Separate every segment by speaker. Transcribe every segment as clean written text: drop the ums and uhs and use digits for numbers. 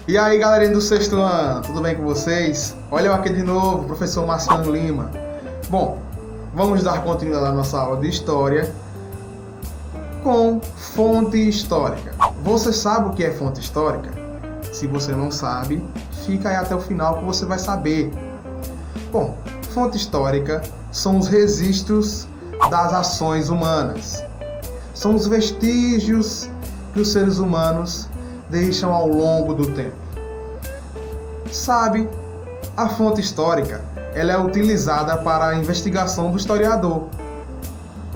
Speaker 1: E aí, galerinha do sexto ano, tudo bem com vocês? Olha eu aqui de novo, professor Marciano Lima. Bom, vamos dar continuidade à nossa aula de História com fonte histórica. Você sabe o que é fonte histórica? Se você não sabe, fica aí até o final que você vai saber. Bom, fonte histórica são os registros das ações humanas. São os vestígios que os seres humanos deixam ao longo do tempo. Sabe, a fonte histórica, ela é utilizada para a investigação do historiador.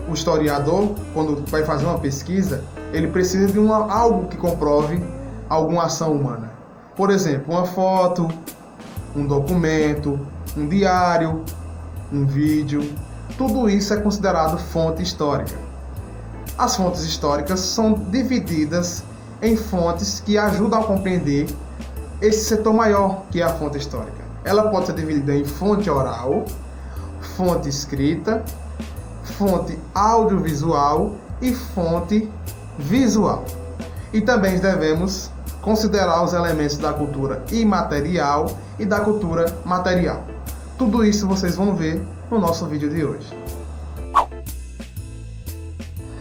Speaker 1: O historiador, quando vai fazer uma pesquisa, ele precisa de algo que comprove alguma ação humana. Por exemplo, uma foto, um documento, um diário, um vídeo. Tudo isso é considerado fonte histórica. As fontes históricas são divididas em fontes que ajudam a compreender esse setor maior que é a fonte histórica. Ela pode ser dividida em fonte oral, fonte escrita, fonte audiovisual e fonte visual. E também devemos considerar os elementos da cultura imaterial e da cultura material. Tudo isso vocês vão ver no nosso vídeo de hoje.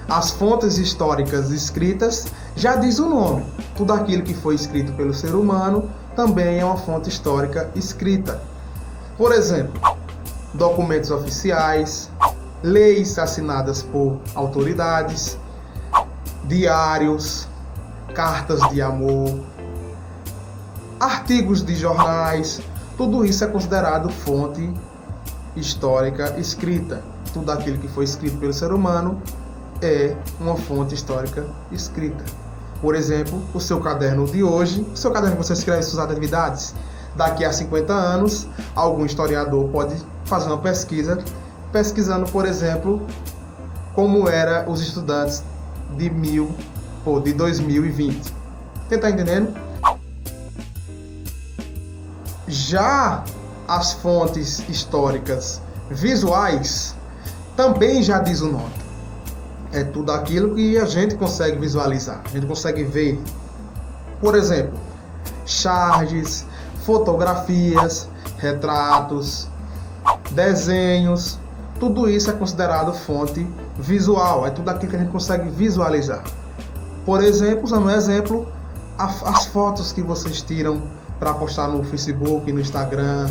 Speaker 1: As fontes históricas escritas já diz o nome. Tudo aquilo que foi escrito pelo ser humano também é uma fonte histórica escrita. Por exemplo, documentos oficiais, leis assinadas por autoridades, diários, cartas de amor, artigos de jornais. Tudo isso é considerado fonte histórica escrita. Tudo aquilo que foi escrito pelo ser humano é uma fonte histórica escrita. Por exemplo, o seu caderno de hoje, o seu caderno que você escreve suas atividades. Daqui a 50 anos, algum historiador pode fazer uma pesquisa, pesquisando, por exemplo, como eram os estudantes de 2020. Você está entendendo? Já as fontes históricas visuais também já diz o nome. É tudo aquilo que a gente consegue visualizar, a gente consegue ver. Por exemplo, charges, fotografias, retratos, desenhos. Tudo isso é considerado fonte visual, é tudo aquilo que a gente consegue visualizar. Por exemplo, usando um exemplo, as fotos que vocês tiram para postar no Facebook, no Instagram,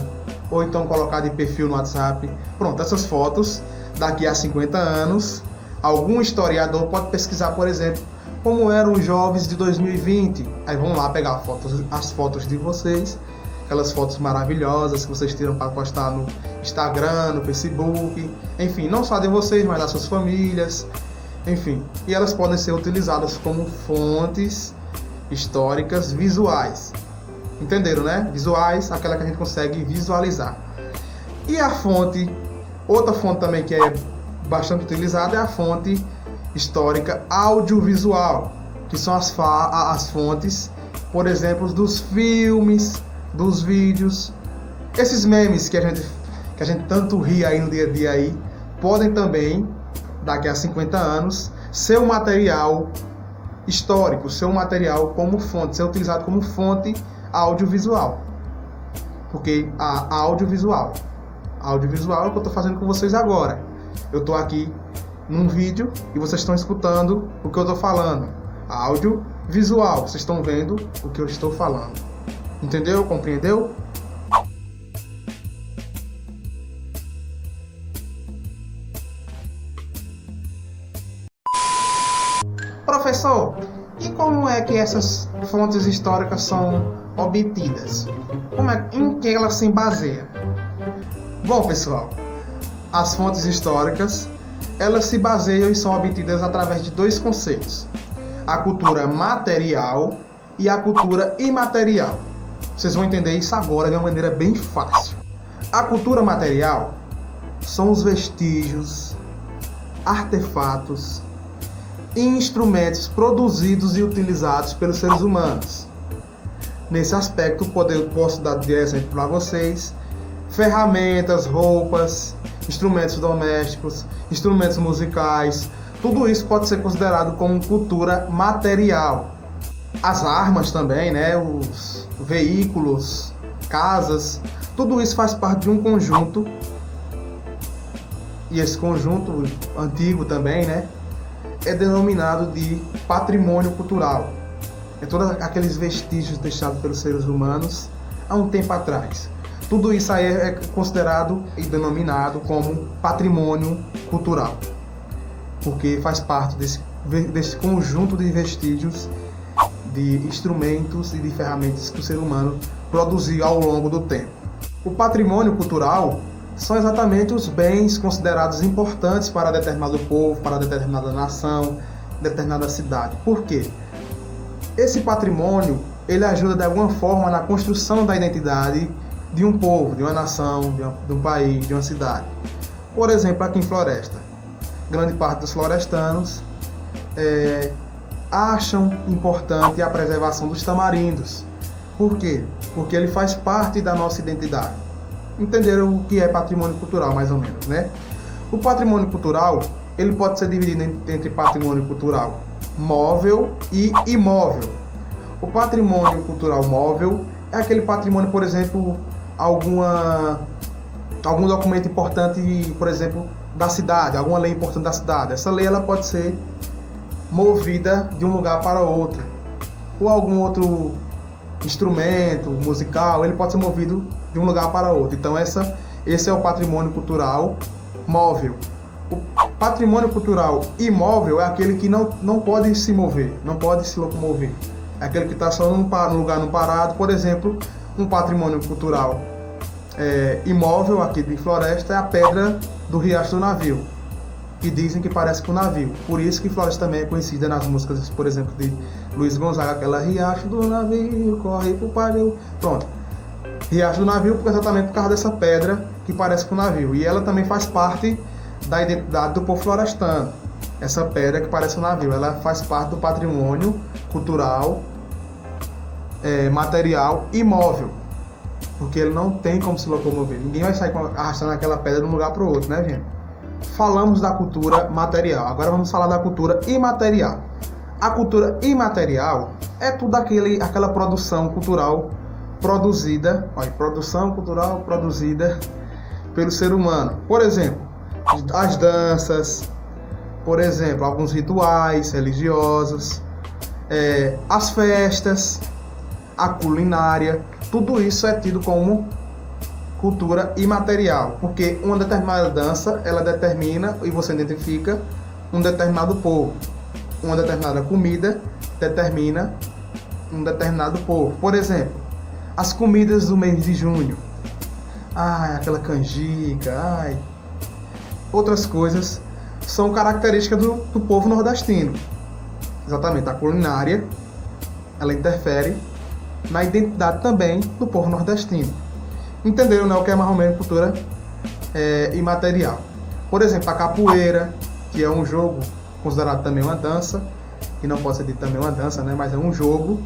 Speaker 1: ou então colocar de perfil no WhatsApp. Pronto, essas fotos, daqui a 50 anos, algum historiador pode pesquisar, por exemplo, como eram os jovens de 2020. Aí vão lá pegar as fotos de vocês, aquelas fotos maravilhosas que vocês tiram para postar no Instagram, no Facebook, enfim, não só de vocês, mas das suas famílias, enfim. E elas podem ser utilizadas como fontes históricas visuais. Entenderam, né? Visuais, aquela que a gente consegue visualizar. E a fonte, outra fonte também que é bastante utilizada é a fonte histórica audiovisual, que são as fontes, por exemplo, dos filmes, dos vídeos. Esses memes que a gente tanto ri aí no dia a dia aí, podem também, daqui a 50 anos, ser um material histórico, ser um material como fonte, ser utilizado como fonte audiovisual. Porque a audiovisual é o que eu estou fazendo com vocês agora. Eu estou aqui num vídeo e vocês estão escutando o que eu estou falando. Áudio visual, vocês estão vendo o que eu estou falando. Entendeu? Compreendeu? Professor, e como é que essas fontes históricas são obtidas? Em que elas se baseiam? Bom, pessoal, as fontes históricas, elas se baseiam e são obtidas através de dois conceitos: a cultura material e a cultura imaterial. Vocês vão entender isso agora de uma maneira bem fácil. A cultura material são os vestígios, artefatos e instrumentos produzidos e utilizados pelos seres humanos. Nesse aspecto, posso dar de exemplo para vocês: ferramentas, roupas, instrumentos domésticos, instrumentos musicais. Tudo isso pode ser considerado como cultura material. as armas também, né? Os veículos, casas, tudo isso faz parte de um conjunto. E esse conjunto antigo também, né, é denominado de patrimônio cultural. É todos aqueles vestígios deixados pelos seres humanos há um tempo atrás. Tudo isso aí é considerado e denominado como patrimônio cultural, porque faz parte desse conjunto de vestígios, de instrumentos e de ferramentas que o ser humano produziu ao longo do tempo. O patrimônio cultural são exatamente os bens considerados importantes para determinado povo, para determinada nação, determinada cidade. Por quê? Esse patrimônio, ele ajuda de alguma forma na construção da identidade de um povo, de uma nação, de um país, de uma cidade. Por exemplo, aqui em Floresta, grande parte dos florestanos acham importante a preservação dos tamarindos. Por quê? Porque ele faz parte da nossa identidade. Entenderam o que é patrimônio cultural, mais ou menos, né? O patrimônio cultural, ele pode ser dividido entre patrimônio cultural móvel e imóvel. O patrimônio cultural móvel é aquele patrimônio, por exemplo, algum documento importante, por exemplo, da cidade, alguma lei importante da cidade. Essa lei ela pode ser movida de um lugar para outro. Ou algum outro instrumento musical, ele pode ser movido de um lugar para outro. Então esse é o patrimônio cultural móvel. O patrimônio cultural imóvel é aquele que não pode se mover, não pode se locomover. É aquele que está só num lugar não parado. Por exemplo, um patrimônio cultural imóvel aqui de Floresta é a pedra do Riacho do Navio, que dizem que parece com um navio. Por isso que Floresta também é conhecida nas músicas, por exemplo, de Luiz Gonzaga, aquela Riacho do Navio, corre pro pariu. Pronto. Riacho do Navio exatamente por causa dessa pedra que parece com um navio. E ela também faz parte da identidade do povo florestano. Essa pedra que parece um navio, ela faz parte do patrimônio cultural, material imóvel. Porque ele não tem como se locomover. Ninguém vai sair arrastando aquela pedra de um lugar para o outro, né, gente? Falamos da cultura material. Agora vamos falar da cultura imaterial. A cultura imaterial é tudo aquela produção cultural produzida, produção cultural produzida pelo ser humano. Por exemplo, as danças, por exemplo, alguns rituais religiosos, as festas, a culinária, tudo isso é tido como cultura imaterial, porque uma determinada dança, ela determina e você identifica um determinado povo. Uma determinada comida determina um determinado povo. Por exemplo, as comidas do mês de junho. Aquela canjica, outras coisas são características do povo nordestino. Exatamente, a culinária, ela interfere na identidade também do povo nordestino. Entenderam, né, o que é mais ou menos cultura imaterial? Por exemplo, a capoeira, que é um jogo considerado também uma dança, que não pode ser dito também uma dança, né, mas é um jogo,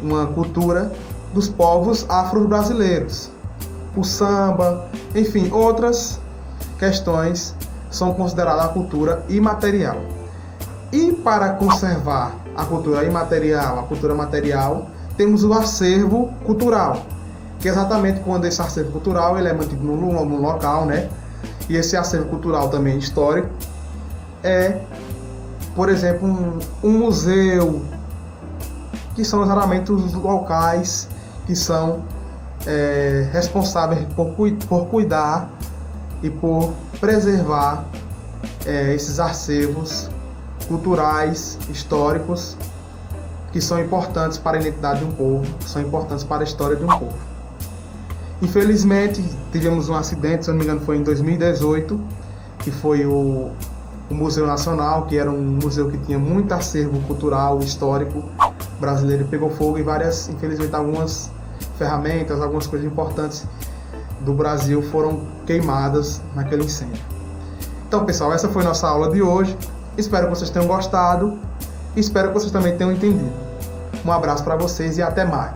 Speaker 1: uma cultura dos povos afro-brasileiros. O samba, enfim, outras questões são consideradas a cultura imaterial. E para conservar a cultura imaterial, a cultura material, temos o acervo cultural, que é exatamente quando esse acervo cultural ele é mantido num local, né? E esse acervo cultural também histórico é, por exemplo, um museu, que são exatamente os locais que são responsáveis por cuidar e por preservar esses acervos culturais, históricos, que são importantes para a identidade de um povo, são importantes para a história de um povo. Infelizmente, tivemos um acidente, se eu não me engano foi em 2018, que foi o Museu Nacional, que era um museu que tinha muito acervo cultural, histórico brasileiro, pegou fogo e infelizmente algumas ferramentas, algumas coisas importantes do Brasil foram queimadas naquele incêndio. Então, pessoal, essa foi nossa aula de hoje. Espero que vocês tenham gostado. Espero que vocês também tenham entendido. Um abraço para vocês e até mais.